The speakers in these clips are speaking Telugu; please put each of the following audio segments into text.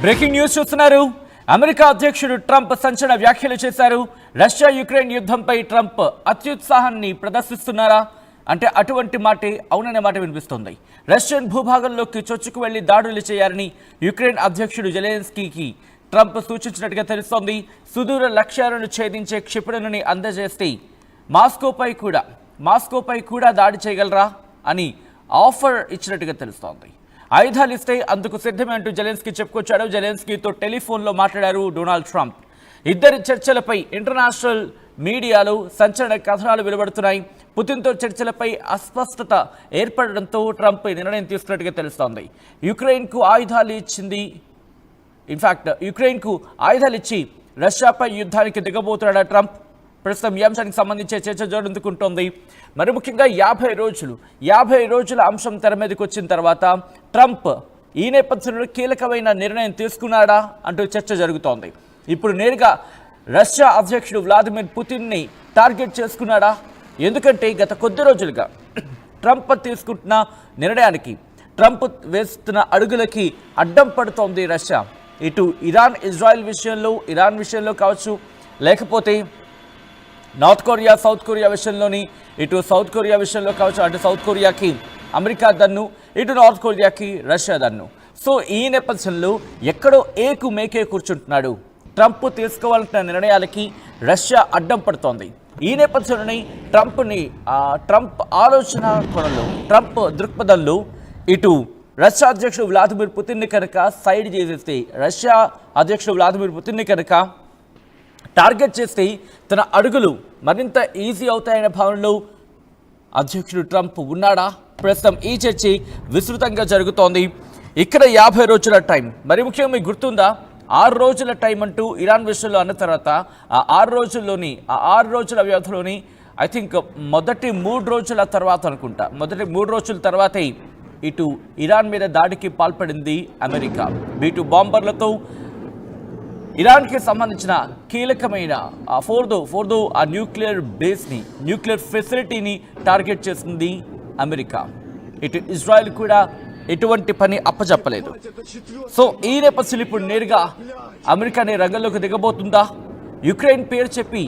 బ్రేకింగ్ న్యూస్ చూస్తున్నారు. అమెరికా అధ్యక్షుడు ట్రంప్ సంచలన వ్యాఖ్యలు చేశారు. రష్యా యుక్రెయిన్ యుద్ధంపై ట్రంప్ అత్యుత్సాహాన్ని ప్రదర్శిస్తున్నారా అంటే అటువంటి మాటే అవుననే మాట వినిపిస్తోంది. రష్యన్ భూభాగంలోకి చొచ్చుకు వెళ్లి దాడులు చేయాలని యుక్రెయిన్ అధ్యక్షుడు జెలెన్స్కీకి ట్రంప్ సూచించినట్టుగా తెలుస్తోంది. సుదూర లక్ష్యాలను ఛేదించే క్షిపణులని అందజేస్తే మాస్కోపై కూడా దాడి చేయగలరా అని ఆఫర్ ఇచ్చినట్టుగా తెలుస్తోంది. ఆయుధాలు ఇస్తే అందుకు సిద్ధమే అంటూ జెలెన్స్కీ చెప్పుకొచ్చాడు. జెలెన్స్కీతో టెలిఫోన్లో మాట్లాడారు డొనాల్డ్ ట్రంప్. ఇద్దరి చర్చలపై ఇంటర్నేషనల్ మీడియాలో సంచలన కథనాలు వెలువడుతున్నాయి. పుతిన్తో చర్చలపై అస్పష్టత ఏర్పడడంతో ట్రంప్ నిర్ణయం తీసుకున్నట్టుగా తెలుస్తోంది. యుక్రెయిన్కు ఆయుధాలు ఇచ్చి రష్యాపై యుద్ధానికి దిగబోతున్నాడా ట్రంప్? ప్రస్తుతం ఈ అంశానికి సంబంధించే చర్చ జోరందుకుంటోంది. మరి ముఖ్యంగా 50 రోజుల అంశం తెర మీదకి వచ్చిన తర్వాత ట్రంప్ ఈ నేపథ్యంలో కీలకమైన నిర్ణయం తీసుకున్నాడా అంటూ చర్చ జరుగుతోంది. ఇప్పుడు నేరుగా రష్యా అధ్యక్షుడు వ్లాదిమిర్ పుతిన్ని టార్గెట్ చేసుకున్నాడా? ఎందుకంటే గత కొద్ది రోజులుగా ట్రంప్ తీసుకుంటున్న నిర్ణయానికి, ట్రంప్ వేస్తున్న అడుగులకి అడ్డం పడుతోంది రష్యా. ఇటు ఇరాన్ విషయంలో కావచ్చు, లేకపోతే నార్త్ కొరియా సౌత్ కొరియా విషయంలోని, ఇటు సౌత్ కొరియా విషయంలో కావచ్చు, అటు సౌత్ కొరియాకి అమెరికా దన్ను, ఇటు నార్త్ కొరియాకి రష్యా దన్ను. సో ఈ నేపథ్యంలో ఎక్కడో మేకే కూర్చుంటున్నాడు. ట్రంప్ తీసుకోవాలంటున్న నిర్ణయాలకి రష్యా అడ్డం పడుతోంది. ఈ నేపథ్యంలోనే ట్రంప్ ఆలోచన కొనలో, ట్రంప్ దృక్పథంలో ఇటు రష్యా అధ్యక్షుడు వ్లాదిమిర్ పుతిన్ని కనుక సైడ్ చేసేస్తే, రష్యా అధ్యక్షుడు వ్లాదిమిర్ పుతిన్ని కనుక టార్గెట్ చేస్తే తన అడుగులు మరింత ఈజీ అవుతాయనే భావనలో అధ్యక్షుడు ట్రంప్ ఉన్నాడా? ప్రస్తుతం ఈ చర్చ విస్తృతంగా జరుగుతోంది. ఇక్కడ 50 రోజుల టైం, మరి ముఖ్యంగా మీకు గుర్తుందా, 6 రోజుల టైం అంటూ ఇరాన్ విషయంలో అన్న తర్వాత ఆ 6 రోజుల వ్యవధిలోని ఐ థింక్ మొదటి 3 రోజుల తర్వాతే ఇటు ఇరాన్ మీద దాడికి పాల్పడింది అమెరికా. B-2 బాంబర్లతో ఇరాన్కి సంబంధించిన కీలకమైన ఫోర్దో ఆ న్యూక్లియర్ బేస్ని, న్యూక్లియర్ ఫెసిలిటీని టార్గెట్ చేసింది అమెరికా. ఇటు ఇజ్రాయెల్ కూడా ఎటువంటి పని అప్పచెప్పలేదు. సో ఈ నేపథ్యంలో ఇప్పుడు నేరుగా అమెరికానే రంగంలోకి దిగబోతుందా? యుక్రెయిన్ పేరు చెప్పి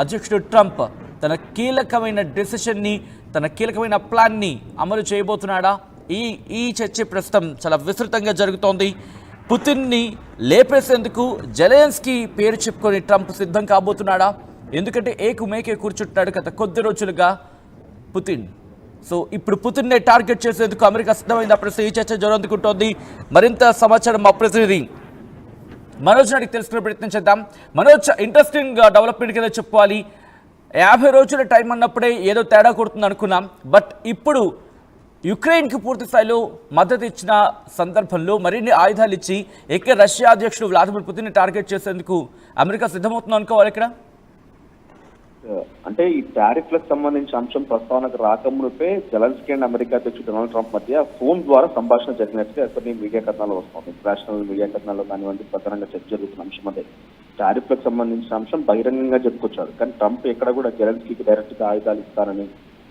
అధ్యక్షుడు ట్రంప్ తన కీలకమైన డెసిషన్ని, తన కీలకమైన ప్లాన్ని అమలు చేయబోతున్నాడా? ఈ చర్చ ప్రస్తుతం చాలా విస్తృతంగా జరుగుతోంది. పుతిన్ని లేపేసేందుకు జెలెన్స్కీ పేరు చెప్పుకొని ట్రంప్ సిద్ధం కాబోతున్నాడా? ఎందుకంటే మేకే కూర్చుంటున్నాడు గత కొద్ది రోజులుగా పుతిన్. సో ఇప్పుడు పుతిన్నే టార్గెట్ చేసేందుకు అమెరికా సిద్ధమైంది. ప్రస్తుతం ఈ చర్చ జోరందుకుంటోంది. మరింత సమాచారం మా ప్రతినిధి మనోజ్ నాడికి తెలుసుకునే ప్రయత్నం చేద్దాం. మనోజ్, ఇంట్రెస్టింగ్ డెవలప్మెంట్ కింద చెప్పుకోవాలి. 50 రోజుల టైం అన్నప్పుడే ఏదో తేడా కొడుతుంది అనుకున్నాం. బట్ ఇప్పుడు యుక్రెయిన్కి పూర్తి స్థాయిలో మద్దతు ఇచ్చిన సందర్భంలో మరిన్ని ఆయుధాలు ఇచ్చి రష్యా అధ్యక్షుడు వ్లాదిమిర్ పుతిన్ని టార్గెట్ చేసేందుకు అమెరికా సిద్ధమవుతుంది అనుకోవాలి. ఇక్కడ అంటే ఈ టారిఫ్లకు సంబంధించిన అంశం ప్రస్తావనకు రాకమునిపే జెలెన్స్కీ అండ్ అమెరికా అధ్యక్షుడు డొనాల్డ్ ట్రంప్ మధ్య ఫోన్ ద్వారా సంభాషణ జరిగినట్టుగా కొన్ని మీడియా కథనాలు వస్తుంది. ఇంటర్నేషనల్ మీడియా కథనాల్లో కానివ్వండి, ప్రధానంగా చర్చ జరుగుతున్న అంశం అదే. టారిఫ్లకు సంబంధించిన అంశం బహిరంగంగా చెప్పుకొచ్చారు. కానీ ట్రంప్ ఎక్కడ కూడా జెలెన్స్కీకి డైరెక్ట్ గా ఆయుధాలు ఇస్తారని,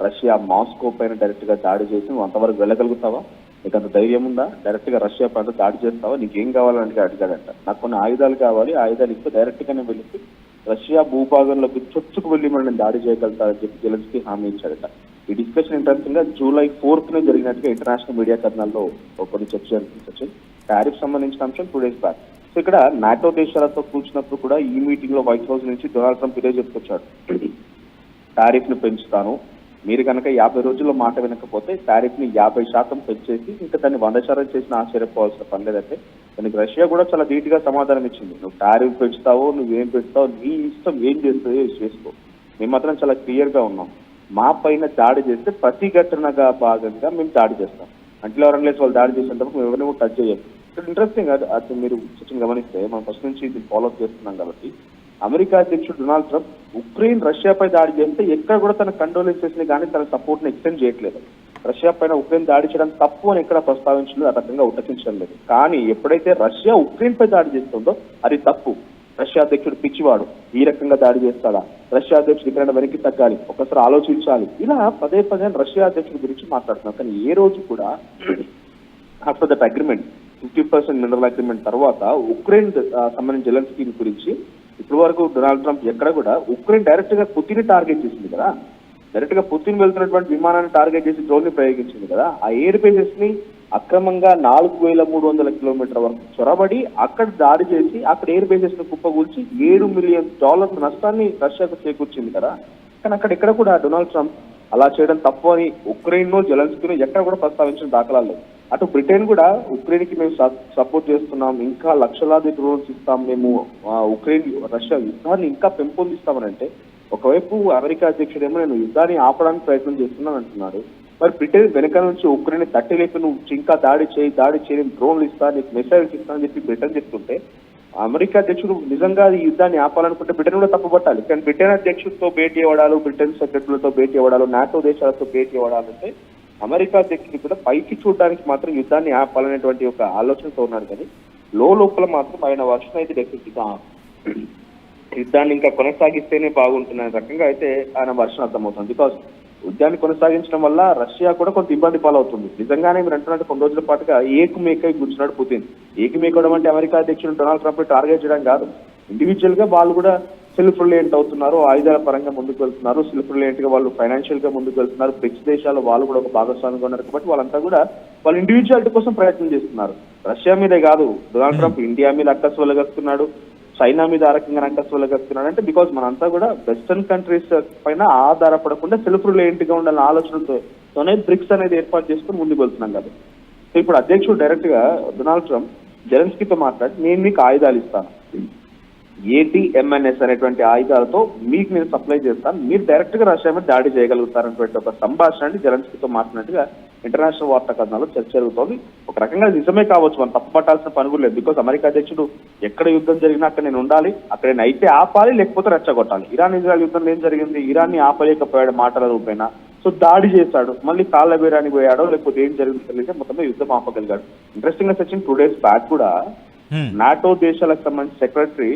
రష్యా మాస్కో పైన డైరెక్ట్ గా దాడి చేసి నువ్వు అంతవరకు వెళ్ళగలుగుతావా, నీకు అంత ధైర్యం ఉందా, డైరెక్ట్ గా రష్యా పైన దాడి చేస్తావా, నీకేం కావాలని అడిగాడంట. నాకు కొన్ని ఆయుధాలు కావాలి, ఆయుధాలు ఇస్తే డైరెక్ట్ గానే వెళ్ళి రష్యా భూభాగంలోకి చొచ్చుకు వెళ్ళి మనం దాడి చేయగలుగుతారని చెప్పి జెలెన్స్కీ హామీ ఇచ్చాడట. ఈ డిస్కషన్ ఇంటర్నెట్ జూలై 4th జరిగినట్టుగా ఇంటర్నేషనల్ మీడియా కథనాల్లో కొన్ని చర్చ జరిగింది. టారిఫ్ సంబంధించిన అంశం 2 days బ్యాక్. సో ఇక్కడ నాటో దేశాలతో కూర్చున్నప్పుడు కూడా ఈ మీటింగ్ లో వైట్ హౌస్ నుంచి డొనాల్డ్ ట్రంప్ ఇదే చెప్పుకొచ్చాడు, టారిఫ్ ను పెంచుతాను, మీరు కనుక 50 రోజుల్లో మాట వినకపోతే టారిఫ్ ని 50% పెంచేసి ఇంకా దాన్ని 100% చేసిన ఆశ్చర్యపోవాల్సిన పని లేదంటే. దానికి రష్యా కూడా చాలా ధీటుగా సమాధానం ఇచ్చింది. నువ్వు టారిఫ్ పెంచుతావో, నువ్వేం పెంచుతావో, నీ ఇష్టం, ఏం చేస్తావో చేసుకో, మేము మాత్రం చాలా క్లియర్ గా ఉన్నాం. మా పైన దాడి చేస్తే ప్రతిఘటనగా భాగంగా మేము దాడి చేస్తాం. అంటే అన్లెస్ వాళ్ళు దాడి చేసేటప్పుడు మేము ఎవరిని టచ్ చేయాలి. ఇక్కడ ఇంట్రెస్టింగ్ అది మీరు గమనిస్తే మనం ఫస్ట్ నుంచి ఇది ఫాలో చేస్తున్నాం కాబట్టి, అమెరికా అధ్యక్షుడు డొనాల్డ్ ట్రంప్ ఉక్రెయిన్ రష్యాపై దాడి చేస్తే ఎక్కడ కూడా తన కండోలెన్సెస్ ని కానీ తన సపోర్ట్ ని ఎక్స్టెండ్ చేయట్లేదు. రష్యా పైన ఉక్రెయిన్ దాడి చేయడం తప్పు అని ఎక్కడ ప్రస్తావించలేదు, ఆ రకంగా ఉటకించడం లేదు. కానీ ఎప్పుడైతే రష్యా ఉక్రెయిన్ పై దాడి చేస్తుందో అది తప్పు. రష్యా అధ్యక్షుడు పిచ్చివాడు, ఈ రకంగా దాడి చేస్తాడా, రష్యా అధ్యక్షుడు ఇక్కడ వెనక్కి తగ్గాలి, ఒకసారి ఆలోచించాలి, ఇలా పదే రష్యా అధ్యక్షుడి గురించి మాట్లాడుతున్నాం. కానీ ఏ రోజు కూడా after that agreement 50% mineral agreement తర్వాత ఉక్రెయిన్ సంబంధించిన జెలెన్స్కీ గురించి ఇప్పటి వరకు డొనాల్డ్ ట్రంప్ ఎక్కడ కూడా ఉక్రెయిన్ డైరెక్ట్ గా పుతిన్ టార్గెట్ చేసింది కదా. డైరెక్ట్ గా పుతిన్ వెళ్తున్నటువంటి విమానాన్ని టార్గెట్ చేసి డ్రోన్ ని ప్రయోగించింది కదా. ఆ ఎయిర్ బేసెస్ ని అక్రమంగా 4300 కిలోమీటర్ల వరకు చొరబడి అక్కడ దాడి చేసి అక్కడ ఎయిర్ బేసెస్ ను కుప్పగూల్చి $7 మిలియన్ నష్టాన్ని రష్యాకు చేకూర్చింది కదా. కానీ అక్కడ ఎక్కడ కూడా డొనాల్డ్ ట్రంప్ అలా చేయడం తప్పు అని ఉక్రెయిన్ జెలెన్స్కీనో ఎక్కడ కూడా ప్రస్తావించిన దాఖలాలు లేవు. అటు బ్రిటన్ కూడా ఉక్రెయిన్ కి మేము సపోర్ట్ చేస్తున్నాం, ఇంకా లక్షలాది డ్రోన్స్ ఇస్తాం, మేము ఉక్రెయిన్ రష్యా యుద్ధాన్ని ఇంకా పెంపొందిస్తామని అంటే, ఒకవైపు అమెరికా అధ్యక్షుడేమో నేను యుద్ధాన్ని ఆపడానికి ప్రయత్నం చేస్తున్నాను అంటున్నాడు. మరి బ్రిటన్ వెనక నుంచి ఉక్రెయిన్ తట్టి లేపి నువ్వు ఇంకా దాడి చేయి డ్రోన్లు ఇస్తా, నీకు మిసైల్స్ ఇస్తా అని చెప్పి బ్రిటన్ చెప్తుంటే, అమెరికా అధ్యక్షుడు నిజంగా ఈ యుద్ధాన్ని ఆపాలనుకుంటే బ్రిటన్ కూడా తప్పుపట్టాలి. కానీ బ్రిటన్ అధ్యక్షుడితో భేటీ అవ్వడాలు, బ్రిటన్ సెక్రటరీలతో భేటీ అవ్వడాలు, నాటో దేశాలతో భేటీ అవ్వడాలంటే అమెరికా అధ్యక్షుడు కూడా పైకి చూడడానికి మాత్రం యుద్ధాన్ని ఆపాలనేటువంటి ఒక ఆలోచనతో ఉన్నారు. కానీ లోపల మాత్రం ఆయన వర్షం అయితే డెఫినెట్గా యుద్ధాన్ని ఇంకా కొనసాగిస్తేనే బాగుంటున్న రకంగా అయితే ఆయన వర్షం అర్థమవుతుంది. బికాస్ యుద్ధాన్ని కొనసాగించడం వల్ల రష్యా కూడా కొంత ఇబ్బంది పాలవుతుంది. నిజంగానే మీరు అంటున్నట్టు కొన్ని రోజుల పాటుగా ఏకమేకై కూర్చున్నాడు పుతిన్. ఏకమేకడం అంటే అమెరికా అధ్యక్షుడు డొనాల్డ్ ట్రంప్ టార్గెట్ చేయడం కాదు. ఇండివిజువల్ గా వాళ్ళు కూడా సెల్ఫ్ రిలయంట్ అవుతున్నారు, ఆయుధాల పరంగా ముందుకు వెళ్తున్నారు, సెల్ఫ్ రిలయంట్ గా వాళ్ళు ఫైనాన్షియల్ గా ముందుకు వెళ్తున్నారు. బ్రిక్స్ దేశాలు వాళ్ళు కూడా ఒక భాగస్వామిగా ఉన్నారు కాబట్టి వాళ్ళంతా కూడా వాళ్ళ ఇండివిజువాలిటీ కోసం ప్రయత్నం చేస్తున్నారు. రష్యా మీదే కాదు, డొనాల్డ్ ట్రంప్ ఇండియా మీద అక్కసు వలగస్తున్నాడు, చైనా మీద ఆ రకంగా అక్కసు వలగస్తున్నాడు. అంటే బికాజ్ మనంతా కూడా వెస్టర్న్ కంట్రీస్ పైన ఆధారపడకుండా సెల్ఫ్ రిలయంట్ గా ఉండాలన్న ఆలోచనతోనే బ్రిక్స్ అనేది ఏర్పాటు చేసుకుని ముందుకు వెళ్తున్నాం కదా. సో ఇప్పుడు అధ్యక్షుడు డైరెక్ట్ గా డొనాల్డ్ ట్రంప్ జెలెన్స్కీతో మాట్లాడి నేను మీకు ఆయుధాలు ఇస్తాను, ATMNS అనేటువంటి ఆయుధాలతో మీకు నేను సప్లై చేస్తాను, మీరు డైరెక్ట్ గా రష్యా మీద దాడి చేయగలుగుతారనేటువంటి ఒక సంభాషణ జెలెన్స్కీతో మాట్లాడినట్టుగా ఇంటర్నేషనల్ వార్తా కథనాల్లో చర్చ జరుగుతోంది. ఒక రకంగా నిజమే కావచ్చు, మనం తప్పుపట్టాల్సిన పని కూడా లేదు. బికాస్ అమెరికా అధ్యక్షుడు ఎక్కడ యుద్ధం జరిగినా అక్కడ నేను ఉండాలి, అక్కడ నేను అయితే ఆపాలి, లేకపోతే రెచ్చగొట్టాలి. ఇరాన్ ఇజ్రాయల్ యుద్ధంలో ఏం జరిగింది? ఇరాన్ని ఆపలేకపోయాడు మాటల రూపేణ. సో దాడి చేశాడు, మళ్ళీ కాళ్ళ బేరానికి పోయాడో లేకపోతే ఏం జరిగింది తెలియదు, మొత్తం యుద్ధం ఆపగలిగాడు. ఇంట్రెస్టింగ్ గా సచిన్ 2 days బ్యాక్ కూడా నాటో దేశాలకు సంబంధించిన సెక్రటరీ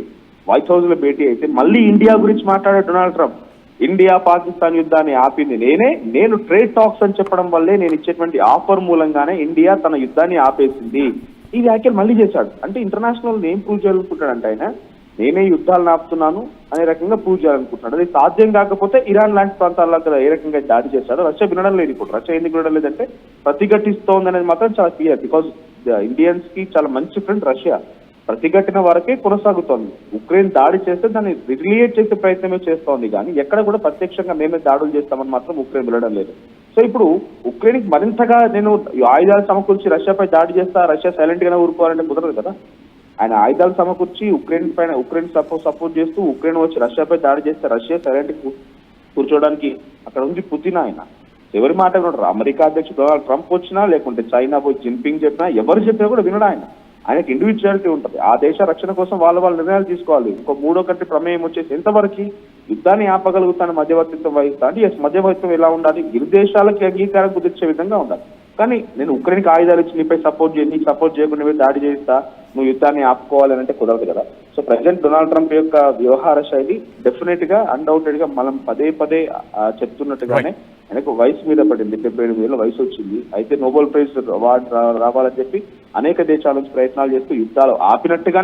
వైట్ హౌస్ లో భేటీ అయితే మళ్ళీ ఇండియా గురించి మాట్లాడాడు డొనాల్డ్ ట్రంప్. ఇండియా పాకిస్తాన్ యుద్ధాన్ని ఆపింది నేను ట్రేడ్ టాక్స్ అని చెప్పడం వల్లే, నేను ఇచ్చేటువంటి ఆఫర్ మూలంగానే ఇండియా తన యుద్ధాన్ని ఆపేసింది. ఈ వ్యాఖ్యలు మళ్ళీ చేశాడు. అంటే ఇంటర్నేషనల్ ఏం ప్రూవ్ చేయాలనుకుంటాడంటే ఆయన నేనే యుద్ధాలను ఆపుతున్నాను అనే రకంగా ప్రూవ్ చేయాలనుకుంటున్నాడు. అది సాధ్యం కాకపోతే ఇరాన్ లాంటి ప్రాంతాల్లో ఏ రకంగా దాడి చేశాడో రష్యా వినడం లేదు. ఇప్పుడు రష్యా ఎందుకు వినడం లేదంటే ప్రతిఘటిస్తోంది అనేది మాత్రం చాలా క్లియర్. బికాజ్ ఇండియన్స్ కి చాలా మంచి ఫ్రెండ్ రష్యా. ప్రతిఘటన వరకే కొనసాగుతోంది. ఉక్రెయిన్ దాడి చేస్తే దాన్ని రిలియేట్ చేసే ప్రయత్నమే చేస్తోంది, కానీ ఎక్కడ కూడా ప్రత్యక్షంగా మేమే దాడులు చేస్తామని మాత్రం ఉక్రెయిన్ వెళ్ళడం లేదు. సో ఇప్పుడు ఉక్రెయిన్ కి మరింతగా నేను ఆయుధాలు సమకూర్చి రష్యాపై దాడి చేస్తా, రష్యా సైలెంట్ గానే ఊరుకోవాలంటే కుదరదు కదా. ఆయన ఆయుధాలు సమకూర్చి ఉక్రెయిన్ సపోర్ట్ చేస్తూ ఉక్రెయిన్ వచ్చి రష్యాపై దాడి చేస్తే రష్యా సైలెంట్ కూర్చోవడానికి అక్కడ ఉంది పుతిన్. ఆయన ఎవరి మాట వినడు. అమెరికా అధ్యక్షుడు డొనాల్డ్ ట్రంప్ వచ్చినా, లేకుంటే చైనా పోయి జిన్పింగ్ చెప్పినా, ఎవరు చెప్పినా కూడా వినడు. ఆయనకి ఇండివిజువాలిటీ ఉంటుంది. ఆ దేశ రక్షణ కోసం వాళ్ళ నిర్ణయాలు తీసుకోవాలి. ఇంకో 3వ కంట్రీ ప్రమేయం వచ్చేసి ఎంతవరకు యుద్ధాన్ని ఆపగలుగుతాను, మధ్యవర్తిత్వం వహిస్తా అంటే మధ్యవర్తిత్వం ఎలా ఉండాలి, ఇరు దేశాలకి అంగీకారం కుదిర్చే విధంగా ఉండాలి. కానీ నేను ఉక్రెయిన్కి ఆయుధాలు ఇచ్చి నీకు సపోర్ట్ చేయకుండా దాడి చేస్తా, నువ్వు యుద్ధాన్ని ఆపుకోవాలని అంటే కుదరదు కదా. సో ప్రెసిడెంట్ డొనాల్డ్ ట్రంప్ యొక్క వ్యవహార శైలి డెఫినెట్ గా అన్డౌటెడ్ గా మనం పదే చెప్తున్నట్టుగానే ఆయనకు వయసు మీద పడింది. 78 ఏళ్ళ వయసు వచ్చింది. అయితే నోబెల్ ప్రైజ్ అవార్డు రావాలని చెప్పి అనేక దేశాల నుంచి ప్రయత్నాలు చేస్తూ యుద్ధాలు ఆపినట్టుగానే